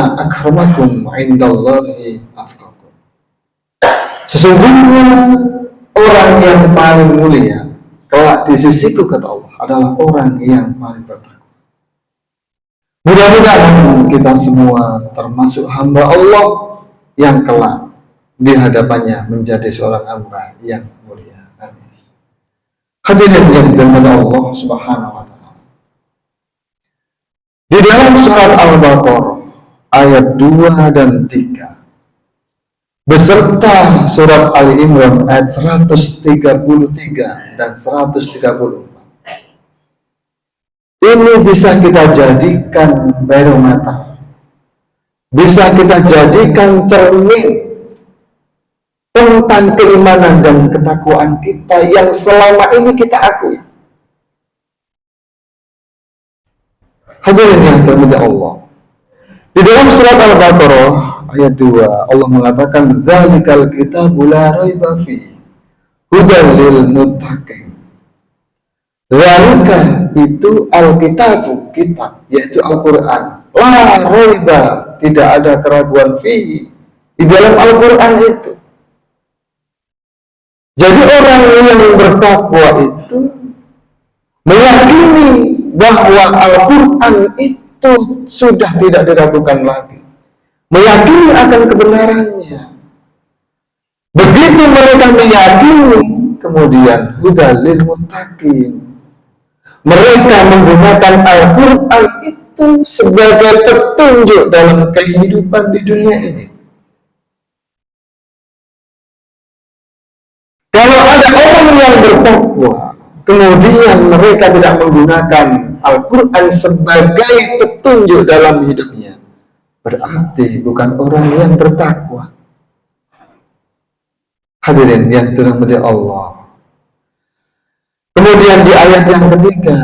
inna akramakum indallahi atqakum. Sesungguhnya orang yang paling mulia kelak di sisiku, kata Allah, adalah orang yang paling bertakwa. Mudah-mudahan kita semua termasuk hamba Allah yang kelak di hadapannya menjadi seorang hamba yang mulia. Amin. Hadirin yang dirahmati Allah Subhanahu wa taala. Di dalam surat Al-Baqarah ayat 2 dan 3 beserta surat Ali Imran ayat 133 dan 134, ini bisa kita jadikan barometer, bisa kita jadikan cermin tentang keimanan dan ketakwaan kita yang selama ini kita akui. Hadirin yang dirahmati Allah, di dalam surat Al-Baqarah ayat 2 Allah mengatakan, dzalikal kitabu la raiba fihi hudal lil muttaqin. Dzalika itu al-kitabu, kitab, yaitu Al-Qur'an, la raiba, tidak ada keraguan fihi, di dalam Al-Qur'an itu. Jadi orang yang bertakwa itu meyakini bahwa Al-Quran itu sudah tidak diragukan lagi, meyakini akan kebenarannya. Begitu mereka meyakini, kemudian hudal lil muttaqin, mereka menggunakan Al-Quran itu sebagai petunjuk dalam kehidupan di dunia ini. Kalau ada orang yang bertakwa, kemudian mereka tidak menggunakan Al-Quran sebagai petunjuk dalam hidupnya, berarti bukan orang yang bertakwa. Hadirin yang dirahmati Allah. Kemudian di ayat yang ketiga,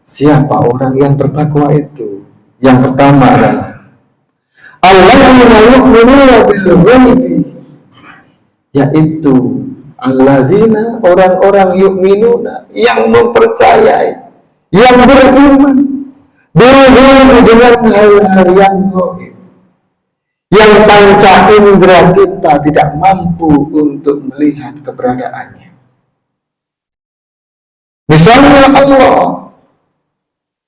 siapa orang yang bertakwa itu? Yang pertama adalah alladzina yu'minuna bil ghaibi, yaitu alladzina, orang-orang yu'minuna, yang mempercayai, yang beriman bil ghaibi, dengan hal-hal yang gaib, yang panca indera kita tidak mampu untuk melihat keberadaannya. Misalnya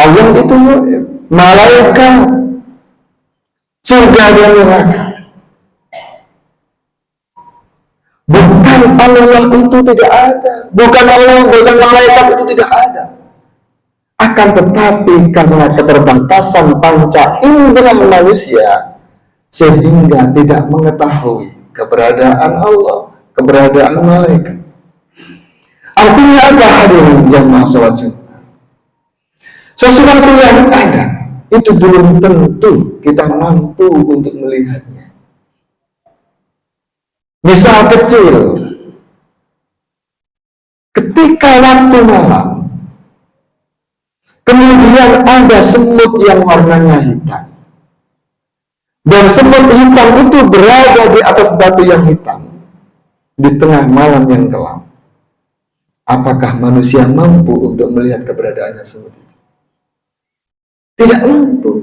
Allah itu malaikat, surga dan neraka. Bukan Allah itu tidak ada, bukan Allah, bukan malaikat itu tidak ada. Akan tetapi karena keterbatasan panca indera manusia, sehingga tidak mengetahui keberadaan Allah, keberadaan malaikat. Artinya apa, hadirin jamaah salat Jumat? Sesuatu yang ada itu belum tentu kita mampu untuk melihatnya. Misal kecil, ketika waktu malam, kemudian ada semut yang warnanya hitam, dan semut hitam itu berada di atas batu yang hitam di tengah malam yang kelam. Apakah manusia mampu untuk melihat keberadaannya semut itu? Tidak mampu.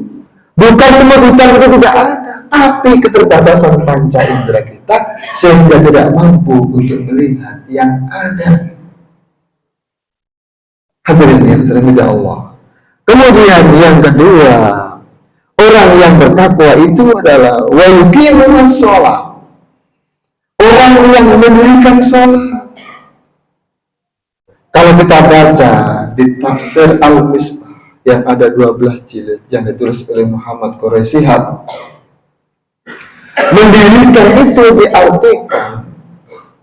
Bukan semut hitam itu tidak ada, tapi keterbatasan panca indera kita sehingga tidak mampu untuk melihat yang ada. Hadirin yang dirahmati Allah. Kemudian yang kedua, orang yang bertakwa itu adalah wa yuqimunas shalah, orang yang mendirikan salat. Kalau kita baca di tafsir Al-Misbah yang ada 12 jilid yang ditulis oleh Muhammad Quraish Shihab, mendirikan itu diartikan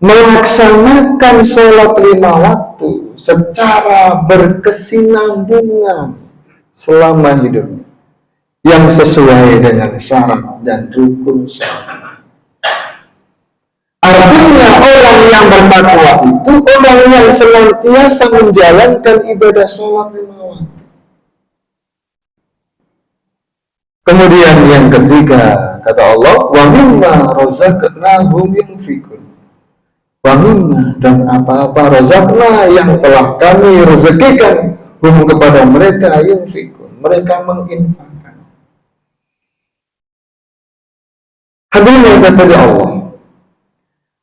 melaksanakan sholat 5 waktu secara berkesinambungan selama hidupnya, yang sesuai dengan syarat dan rukun sholat. Artinya orang yang bertakwa itu orang yang senantiasa menjalankan ibadah sholat 5 waktu. Kemudian yang ketiga, kata Allah, wa mimma razaqnahum yunfikun. Wa mimma, dan apa-apa razaqna yang telah kami rezekikan hum kepada mereka, yunfikun, mereka menginfakkan. Hadirin yang dirahmati Allah.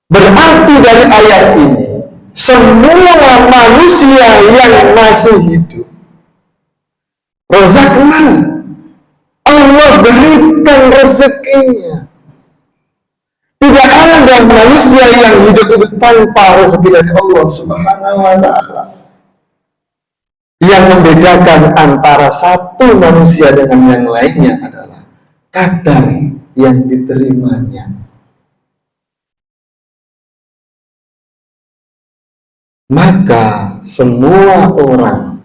Berarti dari ayat ini, semua manusia yang masih hidup, rezekna, Allah berikan rezekinya. Tidak ada manusia yang hidup itu tanpa rezeki dari Allah Subhanahu wa Ta'ala. Yang membedakan antara satu manusia dengan yang lainnya adalah kadar yang diterimanya. Maka semua orang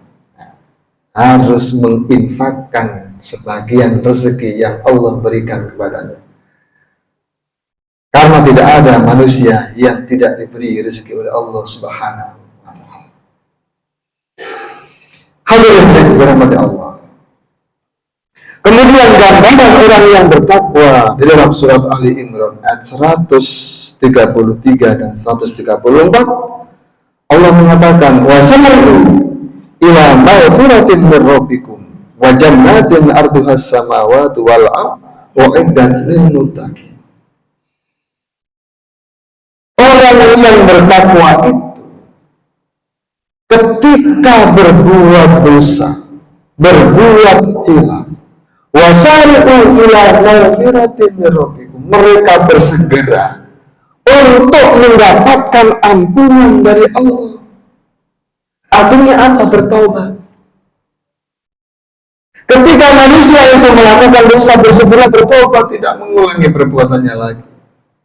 harus menginfakkan sebagian rezeki yang Allah berikan kepadanya. Karena tidak ada manusia yang tidak diberi rezeki oleh Allah Subhanahu wa Ta'ala. Hadirin yang dirahmati Allah. Kemudian gambaran orang yang bertakwa di dalam surat Ali Imran ayat 133 dan 134, Allah mengatakan, wasari'u ila maghfiratin min rabbikum wa jannatin arduhas samawati wal ardh u'iddat lil muttaqin. Orang yang bertakwa itu ketika berbuat dosa, berbuat hilaf, wasari'u ila maghfiratin min rabbikum, mereka bersegera untuk mendapatkan ampunan dari Allah. Artinya apa? Bertaubat. Ketika manusia itu melakukan dosa, bersegera bertobat, tidak mengulangi perbuatannya lagi,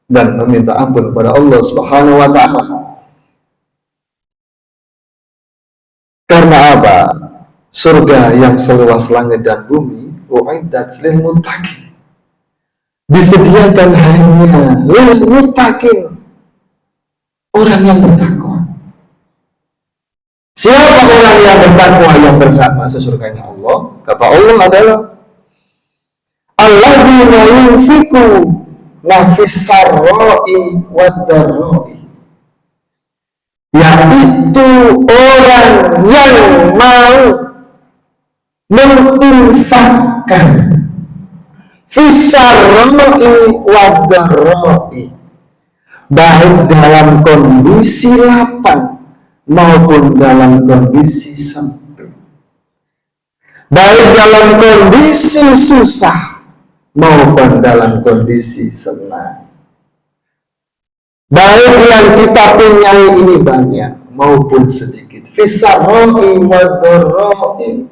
dan meminta ampun kepada Allah Subhanahu wa Ta'ala. Karena apa? Surga yang seluas langit dan bumi, u'iddat lil muttaqin, disediakan hanya lil muttaqin, orang yang bertakwa. Siapa orang yang bertakwa yang berhak masuk surganya Allah? Kata Allah adalah alladzina yunfiqu nafis sarra'i wad dharra'i, yaitu orang yang mau menginfakkan fisarra'i wadarra'i, baik dalam kondisi lapang maupun dalam kondisi sempit, baik dalam kondisi susah maupun dalam kondisi senang, baik yang kita punya ini banyak maupun sedikit. Fisarra'i wadarra'i,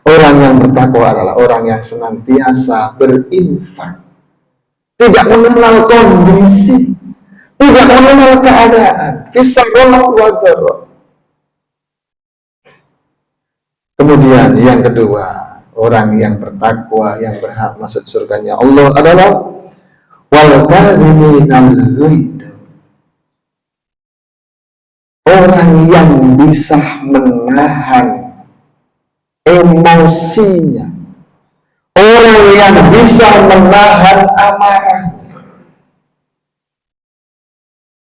orang yang bertakwa adalah orang yang senantiasa berinfak, tidak mengenal kondisi, tidak mengenal keadaan. Fisarra'i wadarra'i. Kemudian yang kedua, orang yang bertakwa yang berhak masuk surganya Allah adalah wal kadhiminal ghaidh, orang yang bisa menahan emosinya, orang yang bisa menahan amarahnya.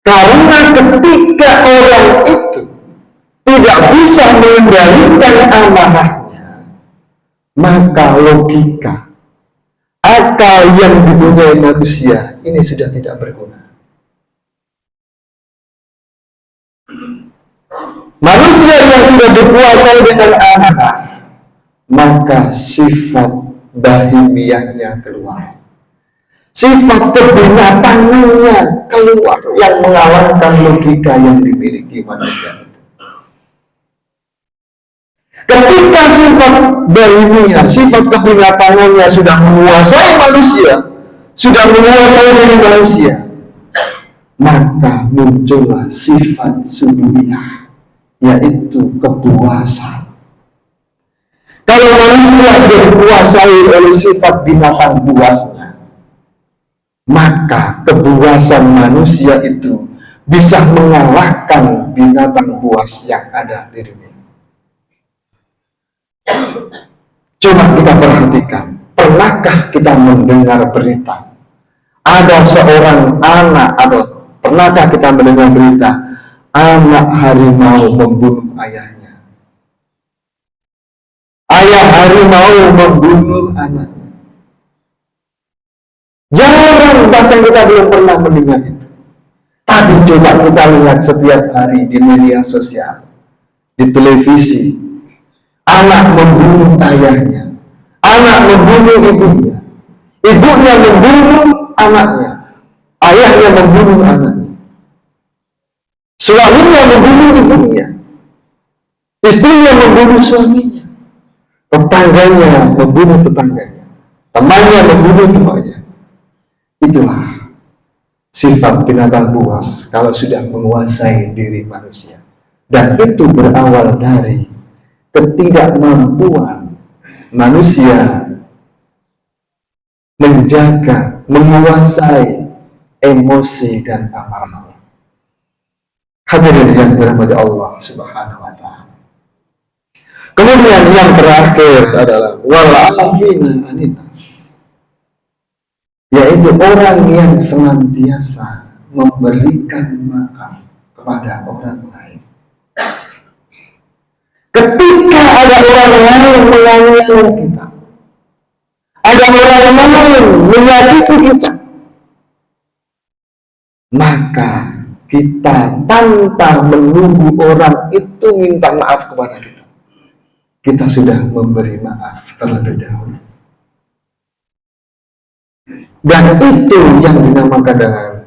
Karena ketika orang itu tidak bisa mengendalikan amarahnya, maka logika, akal yang dipunyai manusia ini sudah tidak berguna. Manusia yang sudah dikuasai dengan amarah, maka sifat bahimiyahnya keluar, sifat kebinatangannya keluar, yang mengalahkan logika yang dimiliki manusia. Ketika sifat bahimiyah, sifat kebinatangannya sudah menguasai manusia, sudah menguasai diri manusia, maka muncullah sifat subudiyah, yaitu kepuasan. Kalau manusia sudah dikuasai oleh sifat binatang buasnya, maka kebuasan manusia itu bisa mengalahkan binatang buas yang ada di dunia. Coba kita perhatikan, pernahkah kita mendengar berita ada seorang anak, atau pernahkah kita mendengar berita anak harimau membunuh ayahnya, ayah harimau membunuh anaknya? Jarang, bahkan kita belum pernah mendengar itu. Tapi coba kita lihat setiap hari di media sosial, di televisi, anak membunuh ayahnya, anak membunuh ibunya, ibunya membunuh anaknya, ayahnya membunuh anaknya, suaminya membunuh ibunya, istrinya membunuh suaminya, tetangganya membunuh tetangganya, temannya membunuh temannya. Itulah sifat binatang buas kalau sudah menguasai diri manusia. Dan itu berawal dari ketidakmampuan manusia menjaga, menguasai emosi dan amarahnya. Hadirin yang dirahmati Allah Subhanahu wa taala. Kemudian yang terakhir adalah wal afina anin nas, yaitu orang yang senantiasa memberikan maaf kepada orang lain. Ketika ada orang lain menganiaya kita, ada orang lain menyakiti kita, maka kita tanpa menunggu orang itu minta maaf kepada kita, kita sudah memberi maaf terlebih dahulu. Dan itu yang dinamakan dengan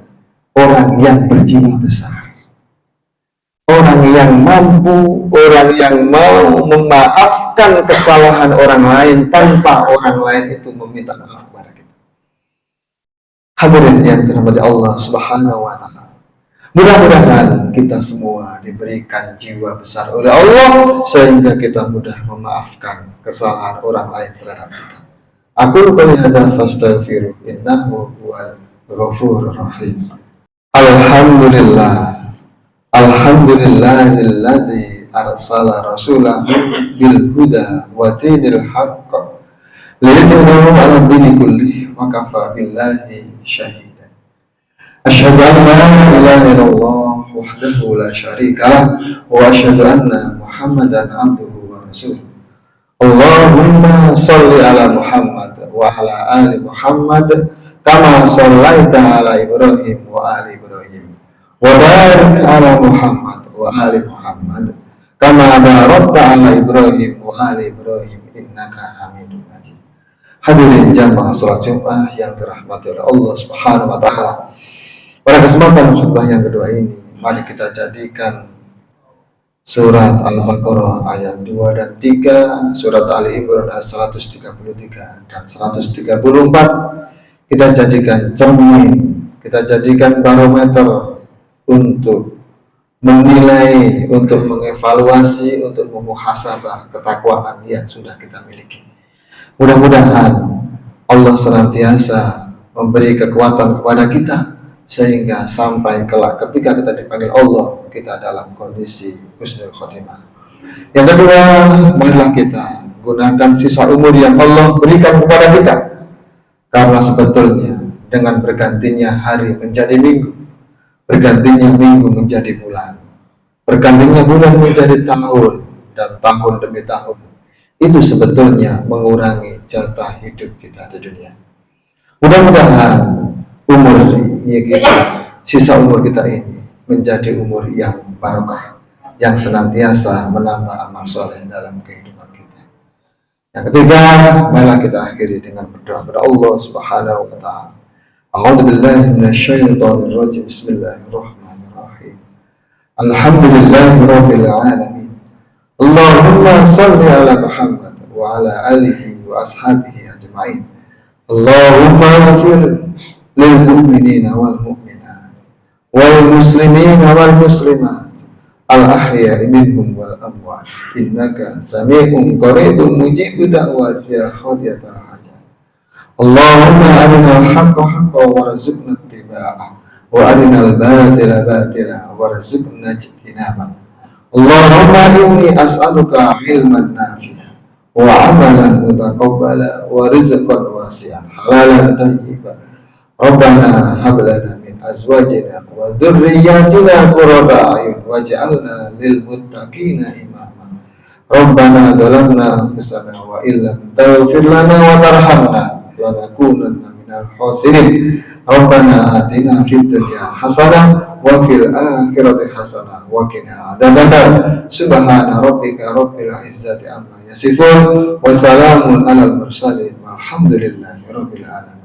orang yang berjiwa besar, orang yang mampu, orang yang mau memaafkan kesalahan orang lain tanpa orang lain itu meminta maaf kepada kita. Hadirin yang dirahmati Allah Subhanahu wa taala, mudah-mudahan kita semua diberikan jiwa besar oleh Allah sehingga kita mudah memaafkan kesalahan orang lain terhadap kita. Aku qul hadza fastaghfiru innahu huwal ghafurur rahim. Alhamdulillah, alhamdulillahilladzi arsala rasulahu bil huda wa dinil haqq liyudhhirahu 'ala dini kullih wa kafa billahi shahida. Asyhadu an la ilaha illallah wahdahu la syarika lah wa asyhadu anna Muhammadan 'abduhu wa rasuluh. Allahumma sholli ala Muhammad wa ala ali Muhammad kama shallaita ala Ibrahim wa ali Ibrahim wa barik ala Muhammad wa ali Muhammad kama barakta ala Ibrahim wa ali Ibrahim innaka Hamidum Majid. Hadirin jamaah salat Jumat yang dirahmati oleh Allah Subhanahu wa taala. Pada kesempatan khutbah yang kedua ini, mari kita jadikan Surat Al-Baqarah ayat 2 dan 3, Surat Ali Imran ayat 133 dan 134 kita jadikan cermin, kita jadikan barometer untuk menilai, untuk mengevaluasi, untuk memuhasabah ketakwaan yang sudah kita miliki. Mudah-mudahan Allah senantiasa memberi kekuatan kepada kita sehingga sampai kelak ketika kita dipanggil Allah, kita dalam kondisi husnul khotimah. Yang kedua, marilah kita gunakan sisa umur yang Allah berikan kepada kita, karena sebetulnya dengan bergantinya hari menjadi minggu, bergantinya minggu menjadi bulan, bergantinya bulan menjadi tahun, dan tahun demi tahun, itu sebetulnya mengurangi jatah hidup kita di dunia. Mudah-mudahan umur kita, sisa umur kita ini menjadi umur yang barokah, yang senantiasa menambah amal soleh dalam kehidupan kita. Yang ketiga, marilah kita akhiri dengan berdoa kepada Allah Subhanahu wa taala. A'udzubillahi minasyaitonir rajim. Bismillahirrahmanirrahim. Alhamdulillahirabbil alamin. Allahumma shalli ala Muhammad wa ala alihi wa ashabihi ajma'in. Allahumma ighfir lil mu'minina wal mu'minat wal muslimina wal muslimat al ahya'i minhum wal amwat innaka sami'un qaribun mujibud da'wati ya hadiyatal hajat. Allahumma arina al-haqqa haqqan warzuqna ittiba'ah wa arina al-batila batila warzuqna ijtinabah. Allahumma inni as'aluka ilman nafi'an wa amalan mutaqabbala wa rizqan wasi'an halalan thayyiban. Rabbana hab lana min azwajina wa dhurriyyatina qurrata a'yun waj'alna lil muttaqina imama. Rabbana dhalamna anfusana wa illam taghfir lana wa tarhamna lanakunanna minal khasirin. Rabbana atina fid dunya hasanah wa fil akhirati hasanah wa qina adzabannar. Subhana rabbika rabbil izzati amma yasifun wa salamun alal mursalin walhamdulillahi rabbil alamin.